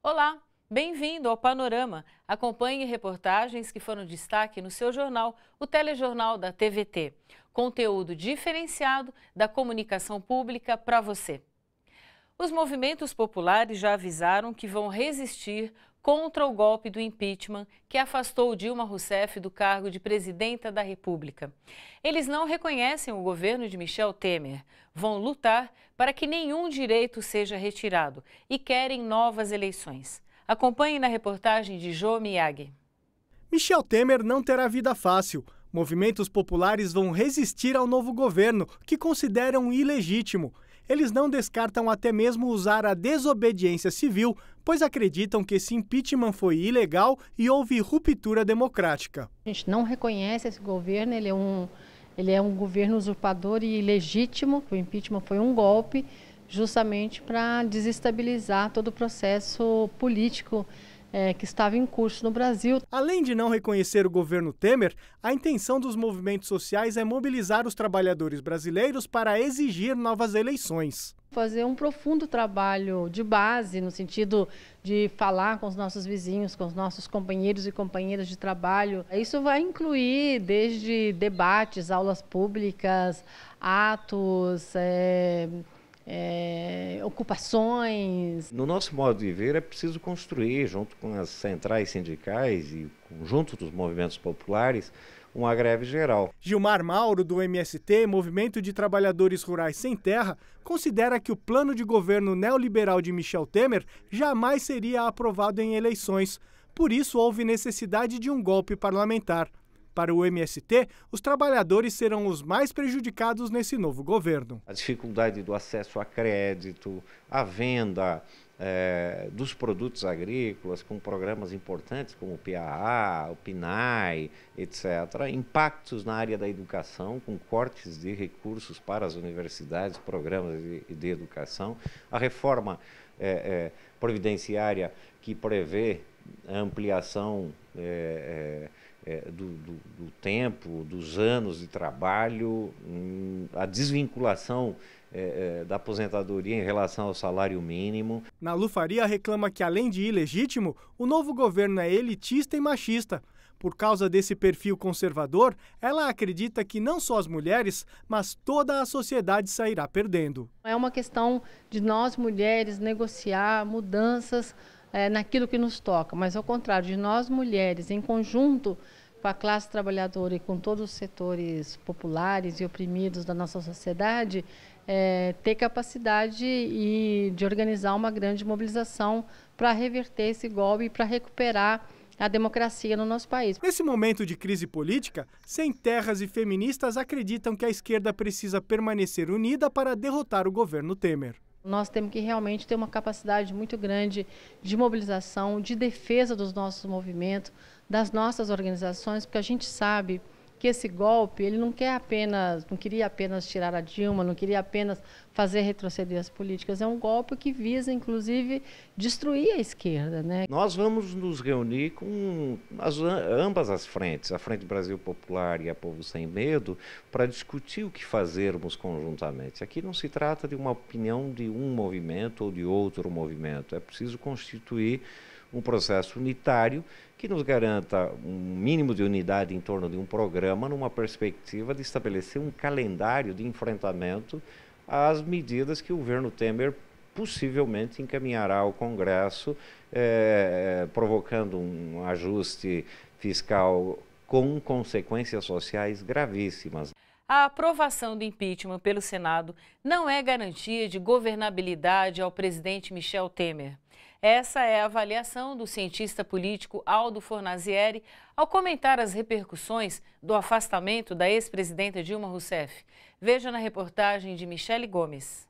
Olá, bem-vindo ao Panorama. Acompanhe reportagens que foram destaque no seu jornal, o Telejornal da TVT. Conteúdo diferenciado da comunicação pública para você. Os movimentos populares já avisaram que vão resistir contra o golpe do impeachment que afastou Dilma Rousseff do cargo de presidenta da República. Eles não reconhecem o governo de Michel Temer, vão lutar para que nenhum direito seja retirado e querem novas eleições. Acompanhe na reportagem de Jô Miyagi. Michel Temer não terá vida fácil. Movimentos populares vão resistir ao novo governo, que consideram ilegítimo. Eles não descartam até mesmo usar a desobediência civil, pois acreditam que esse impeachment foi ilegal e houve ruptura democrática. A gente não reconhece esse governo, ele é um governo usurpador e ilegítimo. O impeachment foi um golpe justamente para desestabilizar todo o processo político que estava em curso no Brasil. Além de não reconhecer o governo Temer, a intenção dos movimentos sociais é mobilizar os trabalhadores brasileiros para exigir novas eleições. Fazer um profundo trabalho de base, no sentido de falar com os nossos vizinhos, com os nossos companheiros e companheiras de trabalho. Isso vai incluir desde debates, aulas públicas, atos, ocupações. No nosso modo de ver, é preciso construir, junto com as centrais sindicais e junto dos movimentos populares, uma greve geral. Gilmar Mauro, do MST, Movimento de Trabalhadores Rurais Sem Terra, considera que o plano de governo neoliberal de Michel Temer jamais seria aprovado em eleições. Por isso, houve necessidade de um golpe parlamentar. Para o MST, os trabalhadores serão os mais prejudicados nesse novo governo. A dificuldade do acesso a crédito, a venda dos produtos agrícolas com programas importantes como o PAA, o PNAE, etc. Impactos na área da educação, com cortes de recursos para as universidades, programas de educação. A reforma previdenciária que prevê a ampliação do tempo, dos anos de trabalho, a desvinculação da aposentadoria em relação ao salário mínimo. Nalu Faria reclama que, além de ilegítimo, o novo governo é elitista e machista. Por causa desse perfil conservador, ela acredita que não só as mulheres, mas toda a sociedade sairá perdendo. É uma questão de nós, mulheres, negociar mudanças naquilo que nos toca, mas ao contrário, de nós, mulheres, em conjunto com a classe trabalhadora e com todos os setores populares e oprimidos da nossa sociedade, ter capacidade de organizar uma grande mobilização para reverter esse golpe e para recuperar a democracia no nosso país. Nesse momento de crise política, Sem Terras e feministas acreditam que a esquerda precisa permanecer unida para derrotar o governo Temer. Nós temos que realmente ter uma capacidade muito grande de mobilização, de defesa dos nossos movimentos, das nossas organizações, porque a gente sabe que esse golpe, ele não queria apenas tirar a Dilma, não queria apenas fazer retroceder as políticas. É um golpe que visa, inclusive, destruir a esquerda, né? Nós vamos nos reunir com ambas as frentes, a Frente Brasil Popular e a Povo Sem Medo, para discutir o que fazermos conjuntamente. Aqui não se trata de uma opinião de um movimento ou de outro movimento. É preciso constituir um processo unitário que nos garanta um mínimo de unidade em torno de um programa, numa perspectiva de estabelecer um calendário de enfrentamento às medidas que o governo Temer possivelmente encaminhará ao Congresso, provocando um ajuste fiscal com consequências sociais gravíssimas. A aprovação do impeachment pelo Senado não é garantia de governabilidade ao presidente Michel Temer. Essa é a avaliação do cientista político Aldo Fornazieri ao comentar as repercussões do afastamento da ex-presidenta Dilma Rousseff. Veja na reportagem de Michele Gomes.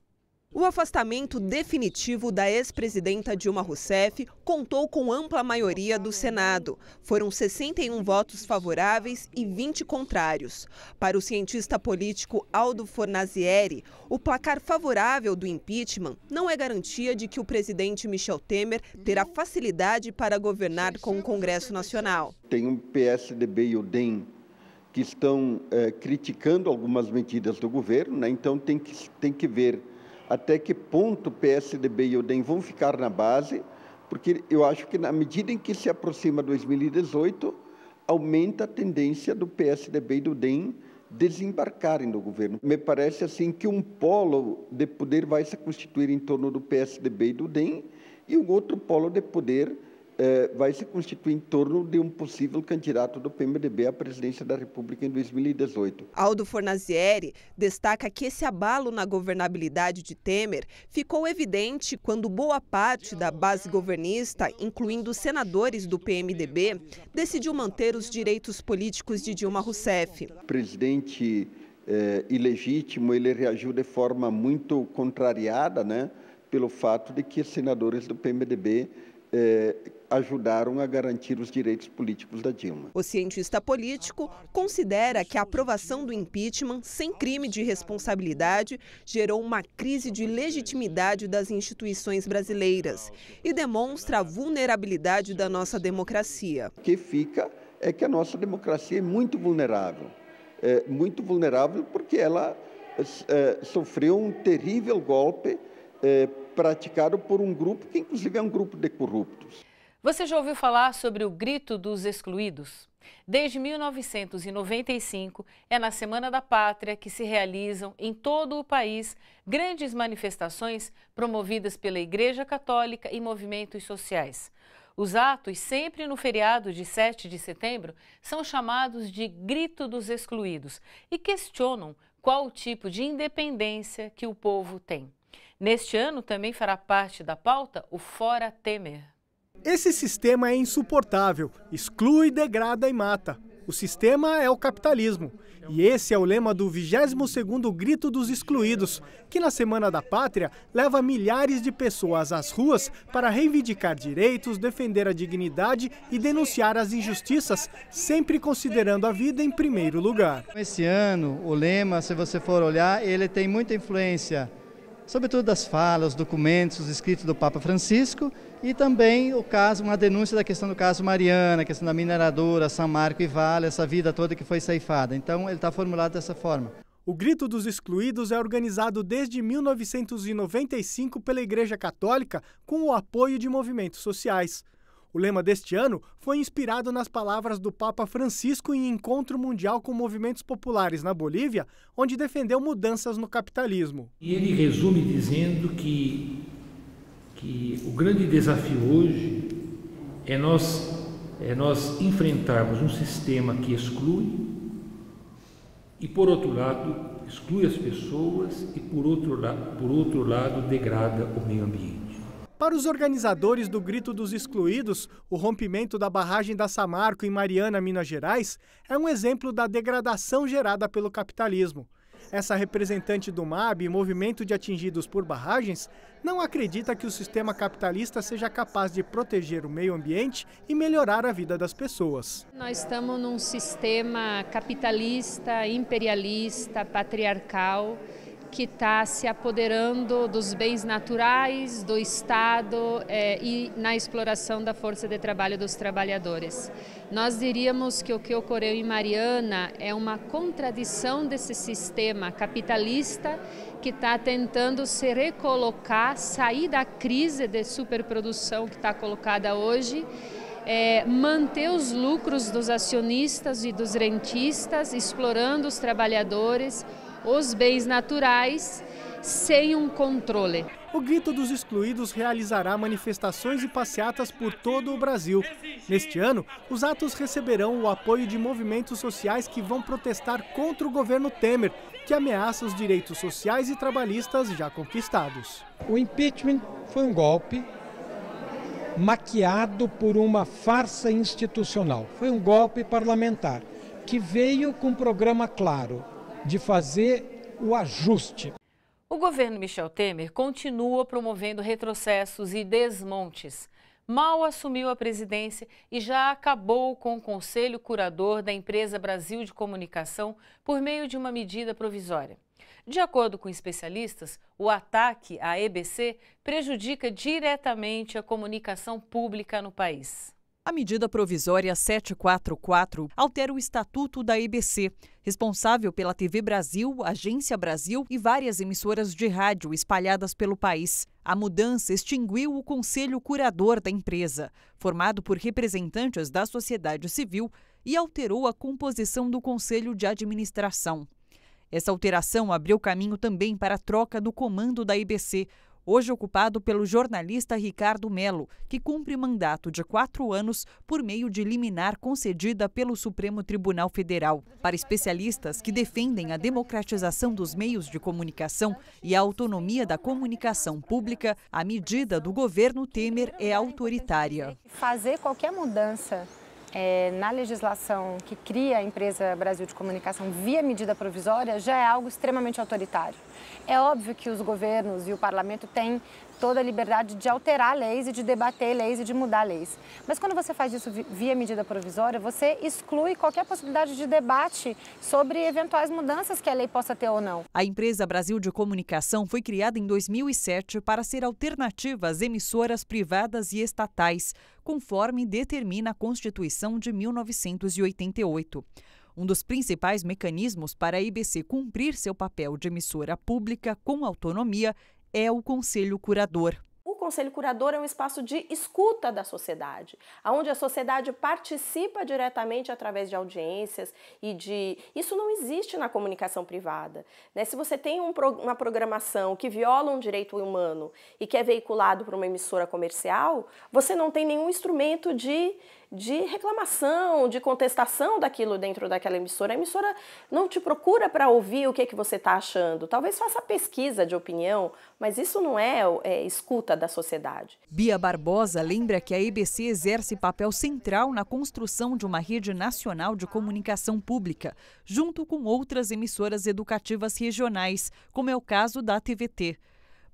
O afastamento definitivo da ex-presidenta Dilma Rousseff contou com ampla maioria do Senado. Foram 61 votos favoráveis e 20 contrários. Para o cientista político Aldo Fornazieri, o placar favorável do impeachment não é garantia de que o presidente Michel Temer terá facilidade para governar com o Congresso Nacional. Tem o PSDB e o DEM que estão criticando algumas medidas do governo, né? Então tem que ver até que ponto o PSDB e o DEM vão ficar na base, porque eu acho que na medida em que se aproxima 2018, aumenta a tendência do PSDB e do DEM desembarcarem no governo. Me parece assim que um polo de poder vai se constituir em torno do PSDB e do DEM, e um outro polo de poder vai se constituir em torno de um possível candidato do PMDB à presidência da República em 2018. Aldo Fornazieri destaca que esse abalo na governabilidade de Temer ficou evidente quando boa parte da base governista, incluindo senadores do PMDB, decidiu manter os direitos políticos de Dilma Rousseff. O presidente ilegítimo, ele reagiu de forma muito contrariada, né, pelo fato de que senadores do PMDB ajudaram a garantir os direitos políticos da Dilma. O cientista político considera que a aprovação do impeachment sem crime de responsabilidade gerou uma crise de legitimidade das instituições brasileiras e demonstra a vulnerabilidade da nossa democracia. O que fica é que a nossa democracia é muito vulnerável. Muito vulnerável porque ela sofreu um terrível golpe praticado por um grupo que, inclusive, é um grupo de corruptos. Você já ouviu falar sobre o Grito dos Excluídos? Desde 1995, é na Semana da Pátria que se realizam em todo o país grandes manifestações promovidas pela Igreja Católica e movimentos sociais. Os atos, sempre no feriado de 7 de setembro, são chamados de Grito dos Excluídos e questionam qual o tipo de independência que o povo tem. Neste ano também fará parte da pauta o Fora Temer. Esse sistema é insuportável, exclui, degrada e mata. O sistema é o capitalismo. E esse é o lema do 22º Grito dos Excluídos, que na Semana da Pátria leva milhares de pessoas às ruas para reivindicar direitos, defender a dignidade e denunciar as injustiças, sempre considerando a vida em primeiro lugar. Esse ano, o lema, se você for olhar, ele tem muita influência, sobretudo das falas, documentos, os escritos do Papa Francisco e também o caso, uma denúncia da questão do caso Mariana, a questão da mineradora, São Marco e Vale, essa vida toda que foi ceifada. Então ele está formulado dessa forma. O Grito dos Excluídos é organizado desde 1995 pela Igreja Católica com o apoio de movimentos sociais. O lema deste ano foi inspirado nas palavras do Papa Francisco em encontro mundial com movimentos populares na Bolívia, onde defendeu mudanças no capitalismo. E ele resume dizendo que o grande desafio hoje é nós enfrentarmos um sistema que exclui e, por outro lado, exclui as pessoas e, por outro lado, degrada o meio ambiente. Para os organizadores do Grito dos Excluídos, o rompimento da barragem da Samarco em Mariana, Minas Gerais, é um exemplo da degradação gerada pelo capitalismo. Essa representante do MAB, Movimento de Atingidos por Barragens, não acredita que o sistema capitalista seja capaz de proteger o meio ambiente e melhorar a vida das pessoas. Nós estamos num sistema capitalista, imperialista, patriarcal, que está se apoderando dos bens naturais, do Estado e na exploração da força de trabalho dos trabalhadores. Nós diríamos que o que ocorreu em Mariana é uma contradição desse sistema capitalista que está tentando se recolocar, sair da crise de superprodução que está colocada hoje, manter os lucros dos acionistas e dos rentistas, explorando os trabalhadores, os bens naturais, sem um controle. O Grito dos Excluídos realizará manifestações e passeatas por todo o Brasil. Neste ano, os atos receberão o apoio de movimentos sociais que vão protestar contra o governo Temer, que ameaça os direitos sociais e trabalhistas já conquistados. O impeachment foi um golpe maquiado por uma farsa institucional. Foi um golpe parlamentar que veio com um programa claro de fazer o ajuste. O governo Michel Temer continua promovendo retrocessos e desmontes. Mal assumiu a presidência e já acabou com o Conselho Curador da Empresa Brasil de Comunicação por meio de uma medida provisória. De acordo com especialistas, o ataque à EBC prejudica diretamente a comunicação pública no país. A medida provisória 744 altera o estatuto da EBC, responsável pela TV Brasil, Agência Brasil e várias emissoras de rádio espalhadas pelo país. A mudança extinguiu o Conselho Curador da empresa, formado por representantes da sociedade civil, e alterou a composição do Conselho de Administração. Essa alteração abriu caminho também para a troca do comando da EBC, hoje ocupado pelo jornalista Ricardo Mello, que cumpre mandato de 4 anos por meio de liminar concedida pelo Supremo Tribunal Federal. Para especialistas que defendem a democratização dos meios de comunicação e a autonomia da comunicação pública, a medida do governo Temer é autoritária. Fazer qualquer mudança na legislação que cria a Empresa Brasil de Comunicação via medida provisória já é algo extremamente autoritário. É óbvio que os governos e o parlamento têm toda a liberdade de alterar leis e de debater leis e de mudar leis. Mas quando você faz isso via medida provisória, você exclui qualquer possibilidade de debate sobre eventuais mudanças que a lei possa ter ou não. A Empresa Brasil de Comunicação foi criada em 2007 para ser alternativa às emissoras privadas e estatais, conforme determina a Constituição de 1988. Um dos principais mecanismos para a EBC cumprir seu papel de emissora pública com autonomia é o Conselho Curador. O Conselho Curador é um espaço de escuta da sociedade, onde a sociedade participa diretamente através de audiências e de... Isso não existe na comunicação privada, né? Se você tem uma programação que viola um direito humano e que é veiculado por uma emissora comercial, você não tem nenhum instrumento de reclamação, de contestação daquilo dentro daquela emissora. A emissora não te procura para ouvir o que você está achando. Talvez faça pesquisa de opinião, mas isso não é escuta da sociedade. Bia Barbosa lembra que a EBC exerce papel central na construção de uma rede nacional de comunicação pública, junto com outras emissoras educativas regionais, como é o caso da TVT.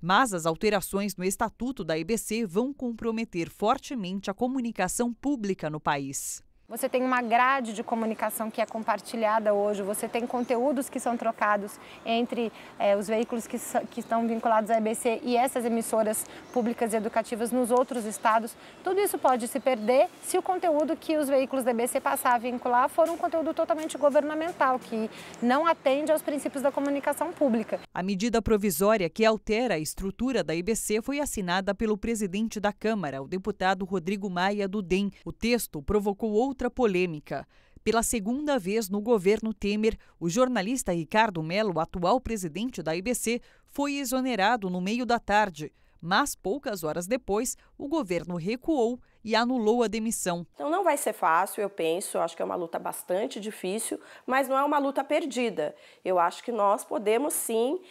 Mas as alterações no Estatuto da EBC vão comprometer fortemente a comunicação pública no país. Você tem uma grade de comunicação que é compartilhada hoje, você tem conteúdos que são trocados entre os veículos que estão vinculados à EBC e essas emissoras públicas e educativas nos outros estados. Tudo isso pode se perder se o conteúdo que os veículos da EBC passar a vincular for um conteúdo totalmente governamental, que não atende aos princípios da comunicação pública. A medida provisória que altera a estrutura da EBC foi assinada pelo presidente da Câmara, o deputado Rodrigo Maia, do DEM. O texto provocou outra polêmica. Pela segunda vez no governo Temer, o jornalista Ricardo Mello, atual presidente da EBC, foi exonerado no meio da tarde. Mas poucas horas depois, o governo recuou e anulou a demissão. Então não vai ser fácil, eu penso, acho que é uma luta bastante difícil, mas não é uma luta perdida. Eu acho que nós podemos sim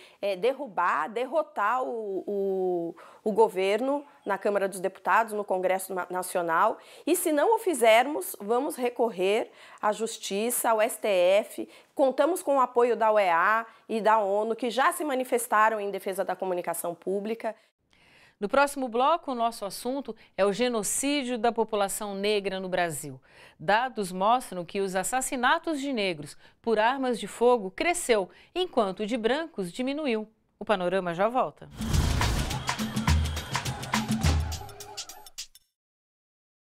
derrotar o governo na Câmara dos Deputados, no Congresso Nacional, e se não o fizermos, vamos recorrer à Justiça, ao STF, contamos com o apoio da OEA e da ONU, que já se manifestaram em defesa da comunicação pública. No próximo bloco, o nosso assunto é o genocídio da população negra no Brasil. Dados mostram que os assassinatos de negros por armas de fogo cresceu, enquanto o de brancos diminuiu. O Panorama já volta.